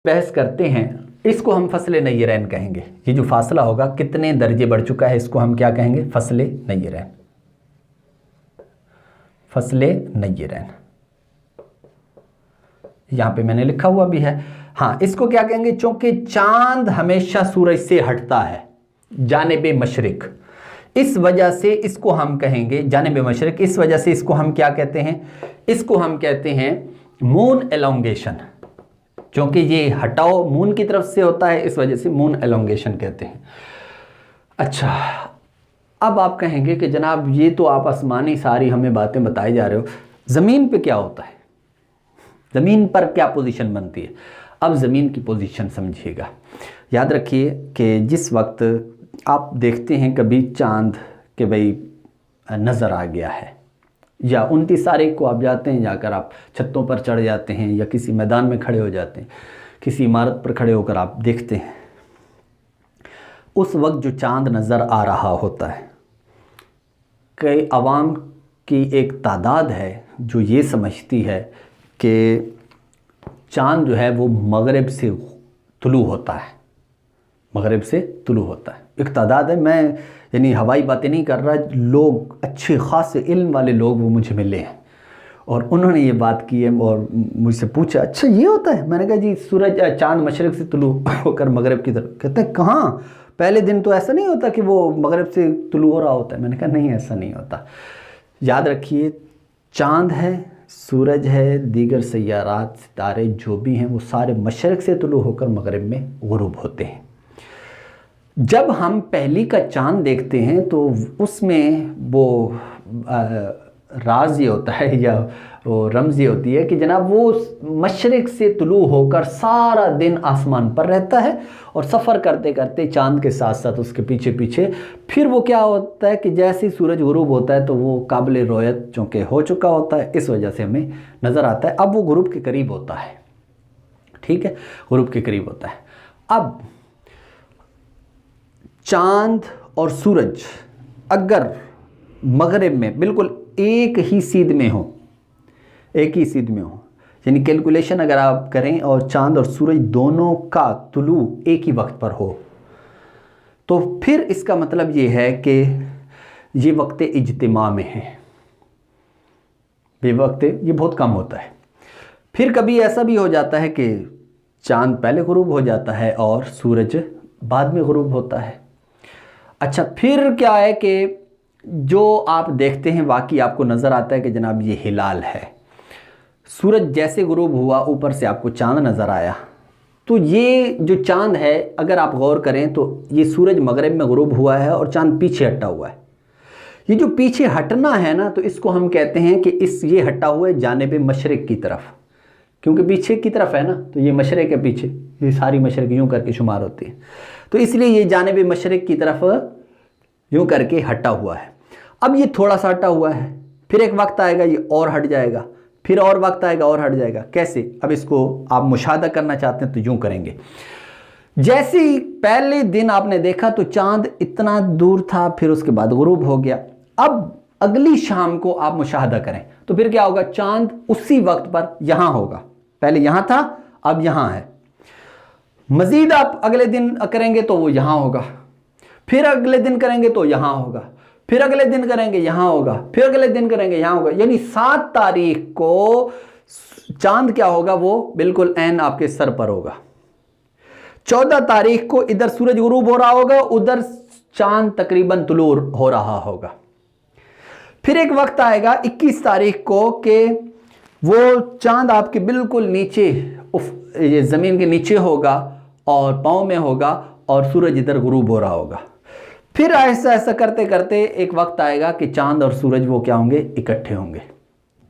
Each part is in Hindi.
बहस करते हैं, इसको हम फसले नय्यरैन कहेंगे। ये जो फासला होगा कितने दर्जे बढ़ चुका है, इसको हम क्या कहेंगे, फसले नय्यरैन, फसले नय्यरैन। यहां पे मैंने लिखा हुआ भी है। हाँ, इसको क्या कहेंगे, चूंकि चांद हमेशा सूरज से हटता है जानिबे मशरिक, इस वजह से इसको हम कहेंगे जानिबे मशरिक, इस वजह से इसको हम क्या कहते हैं, इसको हम कहते हैं मून एलोंगेशन। क्योंकि ये हटाओ मून की तरफ से होता है, इस वजह से मून एलोंगेशन कहते हैं। अच्छा, अब आप कहेंगे कि जनाब ये तो आप आसमानी सारी हमें बातें बताए जा रहे हो, ज़मीन पे क्या होता है, ज़मीन पर क्या पोजीशन बनती है। अब ज़मीन की पोजीशन समझिएगा। याद रखिए कि जिस वक्त आप देखते हैं कभी चांद के भाई नज़र आ गया है, या 29 तारीख को आप जाते हैं, जाकर आप छतों पर चढ़ जाते हैं या किसी मैदान में खड़े हो जाते हैं, किसी इमारत पर खड़े होकर आप देखते हैं, उस वक्त जो चांद नज़र आ रहा होता है, कई अवाम की एक तादाद है जो ये समझती है कि चांद जो है वो मगरिब से तुलू होता है, मगरिब से तुलू होता है। एक तादाद है, मैं यानी हवाई बातें नहीं कर रहा, लोग अच्छे ख़ासे इल्म वाले लोग वो मुझे मिले हैं और उन्होंने ये बात की है और मुझसे पूछा, अच्छा ये होता है। मैंने कहा जी सूरज चांद मशरिक़ से तुलू होकर मगरिब की तरफ। कहते हैं कहाँ, पहले दिन तो ऐसा नहीं होता कि वो मगरिब से तुलू हो रहा होता है। मैंने कहा नहीं, ऐसा नहीं होता। याद रखिए, चांद है, सूरज है, दीगर सैयारात सितारे जो भी हैं वो सारे मशरिक़ से तुलू होकर मगरिब में गुरूब होते हैं। जब हम पहली का चांद देखते हैं तो उसमें वो राज ये होता है या वो रमज़ ये होती है कि जनाब वो मशरिक़ से तुलू होकर सारा दिन आसमान पर रहता है और सफ़र करते करते चांद के साथ साथ उसके पीछे पीछे फिर वो क्या होता है कि जैसे ही सूरज गुरूब होता है तो वो काबिल रोयत चूँकि हो चुका होता है, इस वजह से हमें नज़र आता है। अब वो गुरूब के करीब होता है, ठीक है, गुरूब के करीब होता है। अब चांद और सूरज अगर मगरिब में बिल्कुल एक ही सीध में हो, एक ही सीध में हो, यानी कैलकुलेशन अगर आप करें और चांद और सूरज दोनों का तुलू एक ही वक्त पर हो, तो फिर इसका मतलब ये है कि ये वक्त इज्तिमा में है। बेवक्त ये बहुत कम होता है। फिर कभी ऐसा भी हो जाता है कि चांद पहले गुरूब हो जाता है और सूरज बाद में गुरूब होता है। अच्छा, फिर क्या है कि जो आप देखते हैं वाकई आपको नज़र आता है कि जनाब ये हिलाल है। सूरज जैसे गुरूब हुआ, ऊपर से आपको चांद नज़र आया, तो ये जो चांद है अगर आप गौर करें तो ये सूरज मगरिब में गुरूब हुआ है और चांद पीछे हटा हुआ है। ये जो पीछे हटना है ना, तो इसको हम कहते हैं कि ये हटा हुआ है जानिब मशरिक़ की तरफ, क्योंकि पीछे की तरफ है ना, तो ये मशरिक़ है, पीछे ये सारी मशरिक़ यूँ करके शुमार होती है, तो इसलिए ये जानिब मशरिक़ की तरफ यूँ करके हटा हुआ है। अब ये थोड़ा सा हटा हुआ है, फिर एक वक्त आएगा ये और हट जाएगा, फिर और वक्त आएगा और हट जाएगा। कैसे? अब इसको आप मुशाहदा करना चाहते हैं तो यूँ करेंगे। जैसे ही पहले दिन आपने देखा तो चांद इतना दूर था, फिर उसके बाद गुरूब हो गया। अब अगली शाम को आप मुशाहदा करें तो फिर क्या होगा, चांद उसी वक्त पर यहाँ होगा, पहले यहाँ था अब यहाँ है। मज़ीद आप अगले दिन करेंगे तो वो यहाँ होगा, फिर अगले दिन करेंगे तो यहाँ होगा, फिर अगले दिन करेंगे यहाँ होगा, फिर अगले दिन करेंगे यहाँ होगा। यानी 7 तारीख को चांद क्या होगा, वो बिल्कुल ऐन आपके सर पर होगा। 14 तारीख को इधर सूरज गुरूब हो रहा होगा, उधर चांद तकरीबन तुलू हो रहा होगा। फिर एक वक्त आएगा 21 तारीख को कि वो चांद आपके बिल्कुल नीचे ये ज़मीन के नीचे होगा और पाँव में होगा और सूरज इधर गुरूब हो रहा होगा। फिर ऐसा ऐसा करते करते एक वक्त आएगा कि चांद और सूरज वो क्या होंगे, इकट्ठे होंगे।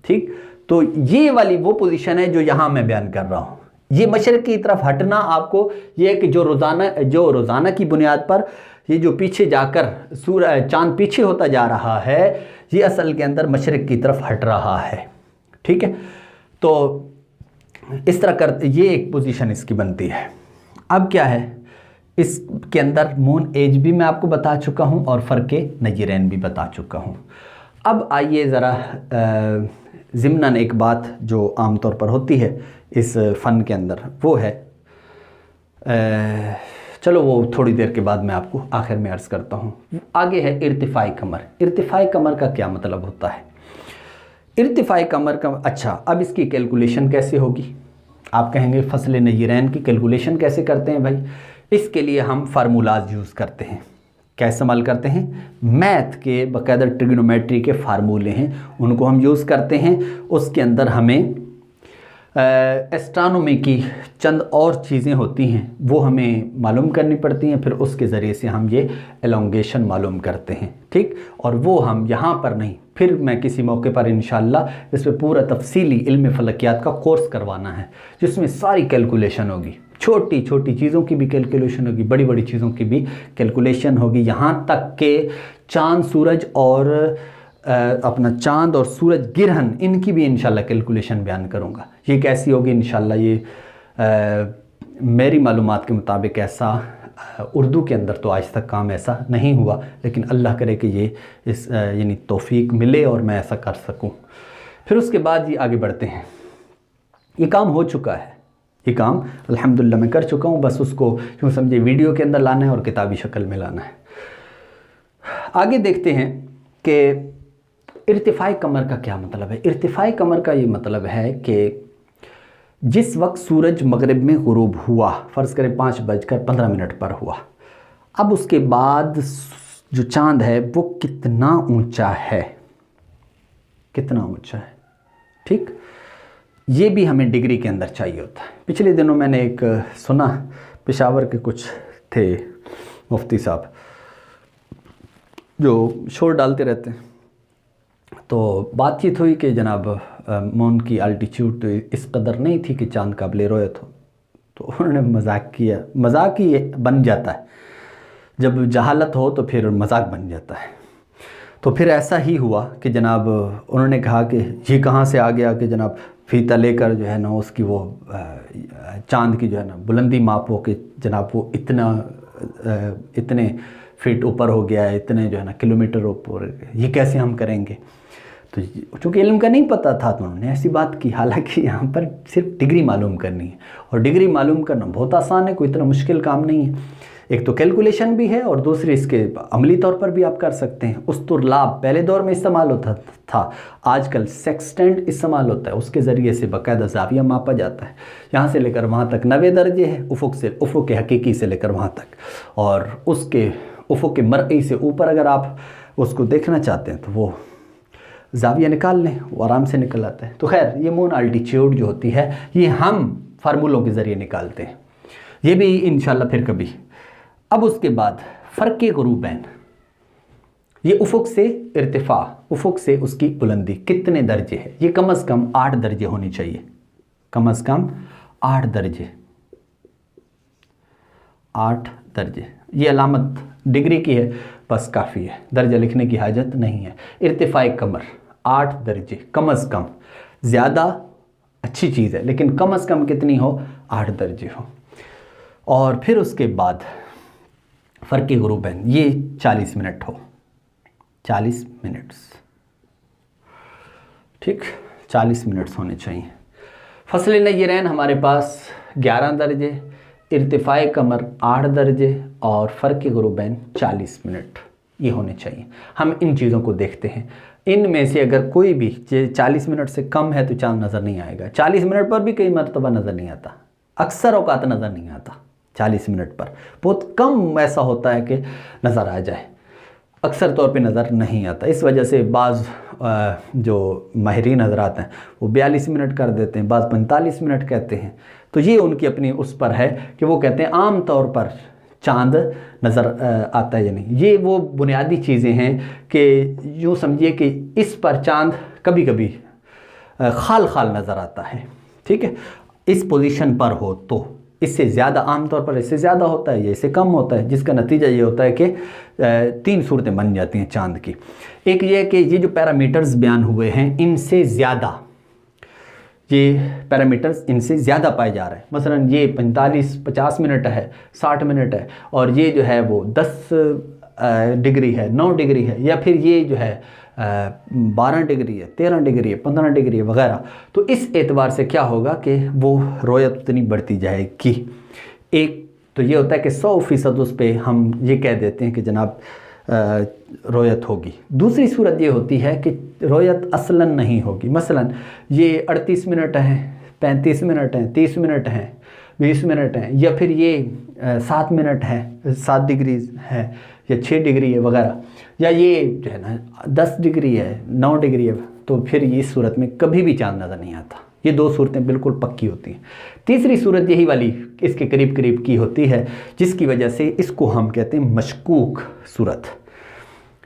ठीक, तो ये वाली वो पोजीशन है जो यहाँ मैं बयान कर रहा हूँ। ये मशरिक़ की तरफ हटना आपको ये है कि जो रोज़ाना की बुनियाद पर ये जो पीछे जाकर चांद पीछे होता जा रहा है, ये असल के अंदर मशरिक़ की तरफ हट रहा है। ठीक है, तो इस तरह कर ये एक पोजीशन इसकी बनती है। अब क्या है, इसके अंदर मून एज भी मैं आपको बता चुका हूँ और फ़र्क़े नय्यरैन भी बता चुका हूँ। अब आइए ज़रा ज़िम्नन एक बात जो आम तौर पर होती है इस फ़न के अंदर, वो है चलो वो थोड़ी देर के बाद मैं आपको आखिर में अर्ज़ करता हूँ। आगे है इर्तिफ़ाई कमर। इर्तिफ़ाई कमर का क्या मतलब होता है? इर्तिफ़ाई कमर का, अच्छा अब इसकी कैलकुलेशन कैसे होगी? आप कहेंगे फ़स्ल नय्यरैन की कैलकुलेशन कैसे करते हैं भाई? इसके लिए हम फार्मूलाज यूज़ करते हैं। क्या इस्तेमाल करते हैं? मैथ के बाकायदा ट्रिग्नोमेट्री के फार्मूले हैं, उनको हम यूज़ करते हैं। उसके अंदर हमें एस्ट्रोनॉमी की चंद और चीज़ें होती हैं वो हमें मालूम करनी पड़ती हैं, फिर उसके ज़रिए से हम ये एलोंगेशन मालूम करते हैं, ठीक। और वो हम यहाँ पर नहीं, फिर मैं किसी मौके पर इंशाल्लाह इस पर पूरा तफसीली इल्म फ़लकियात का कोर्स करवाना है, जिसमें सारी कैलकुलेशन होगी। छोटी छोटी चीज़ों की भी कैलकुलेशन होगी, बड़ी बड़ी चीज़ों की भी कैलकुलेशन होगी, यहाँ तक कि चाँद सूरज और अपना चाँद और सूरज गिरहन, इनकी भी इंशाल्लाह कैलकुलेशन बयान करूँगा। ये कैसी होगी इंशाल्लाह, ये मेरी मालूमात के मुताबिक ऐसा उर्दू के अंदर तो आज तक काम ऐसा नहीं हुआ, लेकिन अल्लाह करे कि ये इस यानी तौफीक मिले और मैं ऐसा कर सकूं। फिर उसके बाद ये आगे बढ़ते हैं। ये काम हो चुका है, ये काम अल्हम्दुलिल्लाह मैं कर चुका हूँ, बस उसको यूँ समझे वीडियो के अंदर लाना है और किताबी शक्ल में लाना है। आगे देखते हैं कि इर्तिफ़ाई कमर का क्या मतलब है। इर्तिफ़ाई कमर का ये मतलब है कि जिस वक्त सूरज मगरिब में गुरूब हुआ, फ़र्ज़ करें 5:15 पर हुआ, अब उसके बाद जो चाँद है वो कितना ऊंचा है, कितना ऊंचा है, ठीक। ये भी हमें डिग्री के अंदर चाहिए होता है। पिछले दिनों मैंने एक सुना, पेशावर के कुछ थे मुफ्ती साहब जो शोर डालते रहते हैं, तो बातचीत हुई कि जनाब मून की अल्टीट्यूड तो इस कदर नहीं थी कि चाँद काबिल रोयत हो। तो उन्होंने मजाक किया। मजाक ही बन जाता है, जब जहालत हो तो फिर मजाक बन जाता है। तो फिर ऐसा ही हुआ कि जनाब उन्होंने कहा कि ये कहाँ से आ गया कि जनाब फीता लेकर जो है ना उसकी वो चाँद की जो है ना बुलंदी मापो कि जनाब वो इतने फीट ऊपर हो गया है, इतने जो है ना किलोमीटर ऊपर, ये कैसे हम करेंगे। तो चूँकि इल्म का नहीं पता था तो उन्होंने ऐसी बात की। हालांकि यहाँ पर सिर्फ डिग्री मालूम करनी है, और डिग्री मालूम करना बहुत आसान है, कोई इतना मुश्किल काम नहीं है। एक तो कैलकुलेशन भी है और दूसरी इसके अमली तौर पर भी आप कर सकते हैं। उस्तुरलाब पहले दौर में इस्तेमाल होता था, आजकल सेक्सटेंट इस्तेमाल होता है, उसके ज़रिए से बाकायदा ज़ाविया मापा जाता है। यहाँ से लेकर वहाँ तक 90 दर्जे है, उफ़ुक़ के हकीकी से लेकर वहाँ तक, और उसके उफ़ुक़ के मरई से ऊपर अगर आप उसको देखना चाहते हैं तो वो ज़ाविया निकाल लें, वो आराम से निकल आता है। तो खैर ये मून अल्टीट्यूड जो होती है ये हम फार्मूलों के ज़रिए निकालते हैं, ये भी इंशाल्लाह फिर कभी। अब उसके बाद फ़र्क़ ग़ुरूबैन, ये उफ़ुक़ से इर्तिफ़ा, उफ़ुक़ से उसकी बुलंदी कितने दर्जे है, ये कम अज़ कम 8 दर्जे होनी चाहिए, कम अज़ कम 8 दर्जे, 8 दर्जे। ये अलामत डिग्री की है, बस काफ़ी है, दर्जा लिखने की हाजत नहीं है। इर्तिफ़ाई कमर 8 दर्जे कम अज़ कम, ज़्यादा अच्छी चीज़ है लेकिन कम अज़ कम कितनी हो, 8 दर्जे हो। और फिर उसके बाद फ़र्क़ ग़ुरूबैन, ये 40 मिनट हो, 40 मिनट्स, ठीक, 40 मिनट्स होने चाहिए। फ़स्ल नय्यरैन हमारे पास 11 दर्जे, इर्तिफ़ाई कमर 8 दर्जे और फ़र्क़ ग़ुरूबैन 40 मिनट, ये होने चाहिए। हम इन चीज़ों को देखते हैं, इनमें से अगर कोई भी 40 मिनट से कम है तो चाँद नज़र नहीं आएगा। 40 मिनट पर भी कई मरतबा नज़र नहीं आता, अक्सर औक़ात नज़र नहीं आता। 40 मिनट पर बहुत कम ऐसा होता है कि नज़र आ जाए, अक्सर तौर पे नज़र नहीं आता। इस वजह से बाज़ जो माहिरीन हज़रात हैं वो 42 मिनट कर देते हैं, बाज़ 45 मिनट कहते हैं। तो ये उनकी अपनी उस पर है कि वो कहते हैं आम तौर पर चाँद नज़र आता है या नहीं। ये वो बुनियादी चीज़ें हैं कि यूँ समझिए कि इस पर चाँद कभी कभी खाल खाल नज़र आता है, ठीक है, इस पोजीशन पर हो तो। इससे ज़्यादा आमतौर पर इससे ज़्यादा होता है या इससे कम होता है, जिसका नतीजा ये होता है कि 3 सूरतें बन जाती हैं चाँद की। एक ये कि ये जो पैरामीटर्स बयान हुए हैं इनसे ज़्यादा, ये पैरामीटर्स इनसे ज़्यादा पाए जा रहे हैं। मसलन ये 50 मिनट है, 60 मिनट है, और ये जो है वो 10 डिग्री है, 9 डिग्री है, या फिर ये जो है 12 डिग्री है, 13 डिग्री है, 15 डिग्री है वगैरह। तो इस एतबार से क्या होगा कि वो रोयत उतनी बढ़ती जाएगी। एक तो ये होता है कि 100% उस पर हम ये कह देते हैं कि जनाब रोयत होगी। दूसरी सूरत ये होती है कि रोयत असलन नहीं होगी। मसलन ये 38 मिनट हैं, 35 मिनट हैं, 30 मिनट हैं, 20 मिनट हैं, या फिर ये 7 मिनट है, 7 डिग्री है, या 6 डिग्री है वगैरह, या ये जो है ना 10 डिग्री है, 9 डिग्री है, तो फिर इस सूरत में कभी भी चांद नज़र नहीं आता। ये 2 सूरतें बिल्कुल पक्की होती हैं। तीसरी सूरत यही वाली इसके करीब करीब की होती है, जिसकी वजह से इसको हम कहते हैं मशकूक सूरत।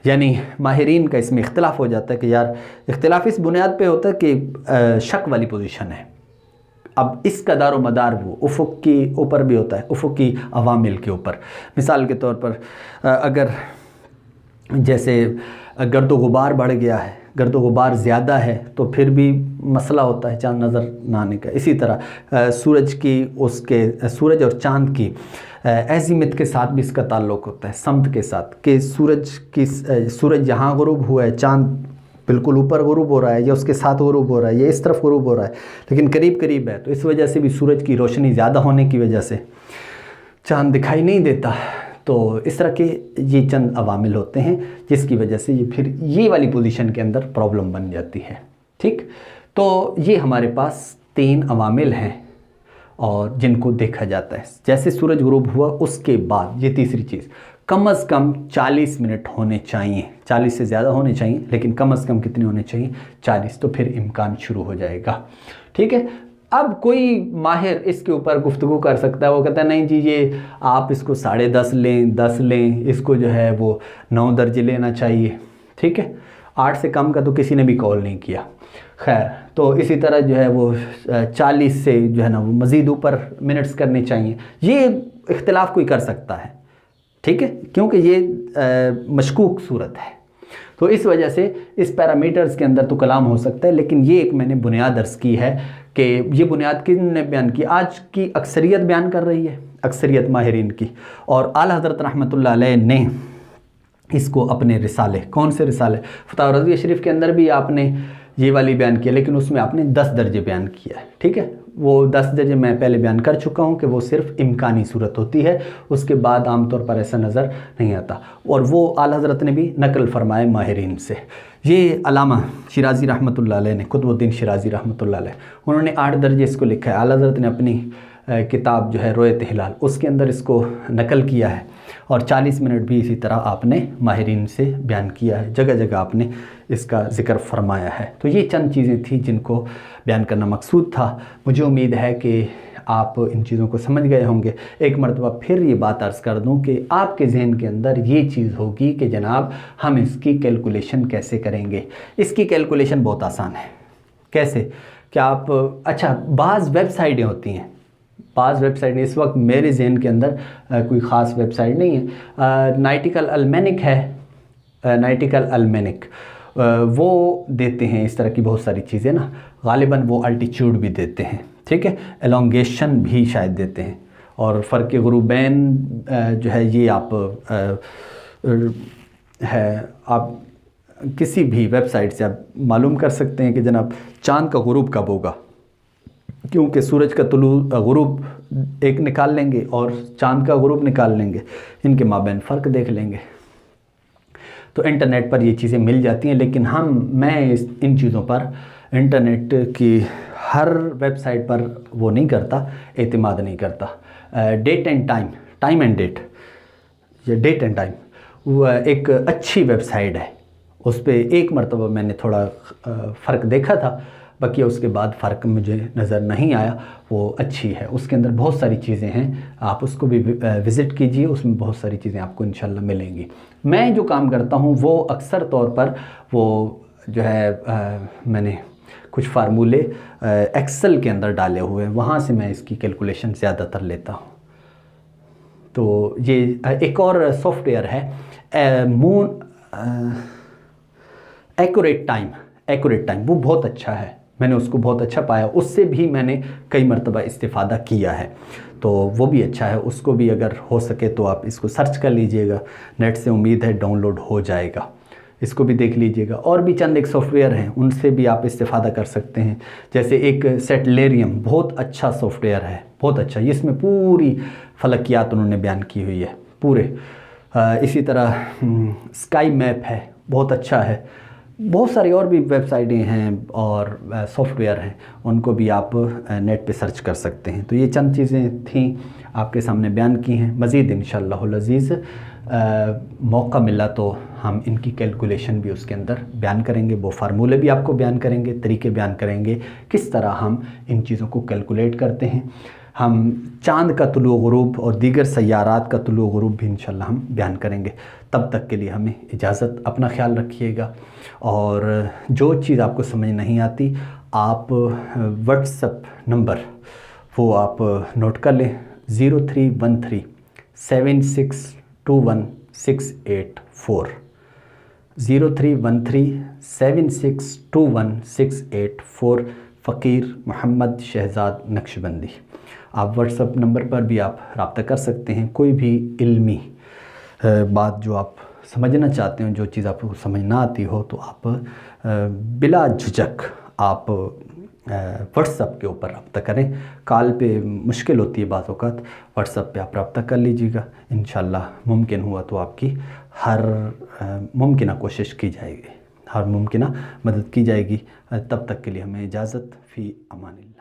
यानी माहिरीन का इसमें इख्तिलाफ हो जाता है कि यार इख्तिलाफ इस बुनियाद पे होता है कि शक वाली पोजीशन है। अब इसका दारो मदार वो उफ़ुक़ के ऊपर भी होता है, उफ़ुक़ की अवामिल के ऊपर। मिसाल के तौर पर अगर जैसे गर्द गुबार बढ़ गया है, गर्द गुबार ज़्यादा है, तो फिर भी मसला होता है चाँद नज़र ना आने का। इसी तरह सूरज की उसके सूरज और चाँद की एज़िमत के साथ भी इसका ताल्लुक़ होता है, समत के साथ, कि सूरज यहाँ गुरूब हुआ है, चाँद बिल्कुल ऊपर गुरूब हो रहा है, या उसके साथ गुरूब हो रहा है, या इस तरफ गुरूब हो रहा है, लेकिन करीब करीब है, तो इस वजह से भी सूरज की रोशनी ज़्यादा होने की वजह से चाँद दिखाई नहीं देता। तो इस तरह के ये चंद अवामिल होते हैं जिसकी वजह से ये फिर ये वाली पोजीशन के अंदर प्रॉब्लम बन जाती है। ठीक, तो ये हमारे पास 3 अवामिल हैं और जिनको देखा जाता है। जैसे सूरज गुरूब हुआ उसके बाद ये तीसरी चीज़, कम से कम 40 मिनट होने चाहिए, 40 से ज़्यादा होने चाहिए, लेकिन कम से कम कितने होने चाहिए? 40। तो फिर इम्कान शुरू हो जाएगा। ठीक है, अब कोई माहिर इसके ऊपर गुफ्तगू कर सकता है, वो कहता है नहीं जी ये आप इसको 10.5 लें, 10 लें, इसको जो है वो 9 दर्जे लेना चाहिए। ठीक है, 8 से कम का तो किसी ने भी कॉल नहीं किया। खैर, तो इसी तरह जो है वो 40 से जो है ना वो मज़ीद ऊपर मिनट्स करने चाहिए, ये इख्तिलाफ कोई कर सकता है। ठीक है, क्योंकि ये मशकूक सूरत है, तो इस वजह से इस पैरामीटर्स के अंदर तो कलाम हो सकता है, लेकिन ये एक मैंने बुनियाद अर्ज़ की है कि ये बुनियाद किन ने बयान की? आज की अक्सरियत बयान कर रही है, अक्सरियत माहिरीन की, और आला हज़रत रहमतुल्लाह अलैह ने इसको अपने रिसाले, कौन से रिसाले, फतावा रज़विया शरीफ के अंदर भी आपने ये वाली बयान किया, लेकिन उसमें आपने 10 दर्जे बयान किया है। ठीक है, वो 10 दर्जे मैं पहले बयान कर चुका हूँ कि वो सिर्फ इम्कानी सूरत होती है, उसके बाद आमतौर पर ऐसा नज़र नहीं आता, और वो आला हज़रत ने भी नकल फरमाए माहिरीन से। ये अलामा शिराज़ी रहमतुल्लाह अलैह ने, कुतुबुद्दीन शिराज़ी रहमतुल्लाह अलैह, उन्होंने 8 दर्जे इसको लिखा है। आला हज़रत ने अपनी किताब जो है रोयत हिलाल, उसके अंदर इसको नकल किया है, और 40 मिनट भी इसी तरह आपने माहिरीन से बयान किया है, जगह जगह आपने इसका ज़िक्र फरमाया है। तो ये चंद चीज़ें थी जिनको बयान करना मकसूद था। मुझे उम्मीद है कि आप इन चीज़ों को समझ गए होंगे। एक मरतबा फिर ये बात अर्ज़ कर दूं कि आपके जहन के अंदर ये चीज़ होगी कि जनाब हम इसकी कैलकुलेशन कैसे करेंगे। इसकी कैलकुलेशन बहुत आसान है। कैसे? क्या आप, अच्छा, बाज़ वेबसाइटें होती हैं, बाज़ वेबसाइट, इस वक्त मेरे जहन के अंदर कोई ख़ास वेबसाइट नहीं है। नाइटिकल अलमेनिक है, नाइटिकल अलमेनिक, वो देते हैं इस तरह की बहुत सारी चीज़ें ना, गालिबन वो अल्टीट्यूड भी देते हैं। ठीक है, एलोंगेशन भी शायद देते हैं, और फ़र्क गुरूबैन जो है ये आप आप किसी भी वेबसाइट से आप मालूम कर सकते हैं कि जनाब चाँद का गुरूब कब होगा, क्योंकि सूरज का गुरूब एक निकाल लेंगे और चाँद का गुरूब निकाल लेंगे, इनके माबैन फ़र्क देख लेंगे। तो इंटरनेट पर ये चीज़ें मिल जाती हैं, लेकिन मैं इन चीज़ों पर इंटरनेट की हर वेबसाइट पर वो नहीं करता, एतमाद नहीं करता। Date and time, time and date, ये डेट एंड टाइम वो एक अच्छी वेबसाइट है, उस पर एक मरतबा मैंने थोड़ा फ़र्क देखा था, बाकी उसके बाद फ़र्क मुझे नज़र नहीं आया। वो अच्छी है, उसके अंदर बहुत सारी चीज़ें हैं, आप उसको भी विज़िट कीजिए, उसमें बहुत सारी चीज़ें आपको इंशाल्लाह मिलेंगी। मैं जो काम करता हूँ वो अक्सर तौर पर वो जो है मैंने कुछ फार्मूले एक्सेल के अंदर डाले हुए हैं, वहाँ से मैं इसकी कैलकुलेशन ज़्यादातर लेता हूँ। तो ये एक और सॉफ्टवेयर है एक्यूरेट टाइम, वो बहुत अच्छा है, मैंने उसको बहुत अच्छा पाया, उससे भी मैंने कई मरतबा इस्तिफ़ादा किया है, तो वो भी अच्छा है। उसको भी अगर हो सके तो आप इसको सर्च कर लीजिएगा नेट से, उम्मीद है डाउनलोड हो जाएगा, इसको भी देख लीजिएगा। और भी चंद एक सॉफ्टवेयर हैं, उनसे भी आप इस्तिफ़ादा कर सकते हैं। जैसे एक सेटलेरियम बहुत अच्छा सॉफ्टवेयर है, बहुत अच्छा, इसमें पूरी फलकियात उन्होंने बयान की हुई है पूरे। इसी तरह स्काई मैप है, बहुत अच्छा है। बहुत सारी और भी वेबसाइटें हैं और सॉफ्टवेयर हैं, उनको भी आप नेट पे सर्च कर सकते हैं। तो ये चंद चीज़ें थीं आपके सामने बयान की हैं। मज़ीद इंशाअल्लाहुल अज़ीज़ मौका मिला तो हम इनकी कैलकुलेशन भी उसके अंदर बयान करेंगे, वो फार्मूले भी आपको बयान करेंगे, तरीके बयान करेंगे किस तरह हम इन चीज़ों को कैलकुलेट करते हैं। हम चाँद का तुलू गुरूब और दीगर सय्यारात का तुलू गुरूब भी इंशाल्लाह हम बयान करेंगे। तब तक के लिए हमें इजाज़त, अपना ख्याल रखिएगा। और जो चीज़ आपको समझ नहीं आती आप व्हाट्सएप नंबर वो आप नोट कर लें, 03137621 684, 03137621 684, फ़कीर मोहम्मद शहज़ाद नक्शबंदी। आप व्हाट्सएप नंबर पर भी आप रब्ता कर सकते हैं। कोई भी इल्मी बात जो आप समझना चाहते हो, जो चीज़ आपको समझ ना आती हो, तो आप बिला झिझक आप व्हाट्सएप के ऊपर रब्ता करें। कॉल पे मुश्किल होती है बात औक़ात, व्हाट्सएप पे आप रब्ता कर लीजिएगा। इंशाल्लाह मुमकिन हुआ तो आपकी हर मुमकिन कोशिश की जाएगी, हर मुमकिन मदद की जाएगी। तब तक के लिए हमें इजाज़त, फ़ी अमानिल्लाह।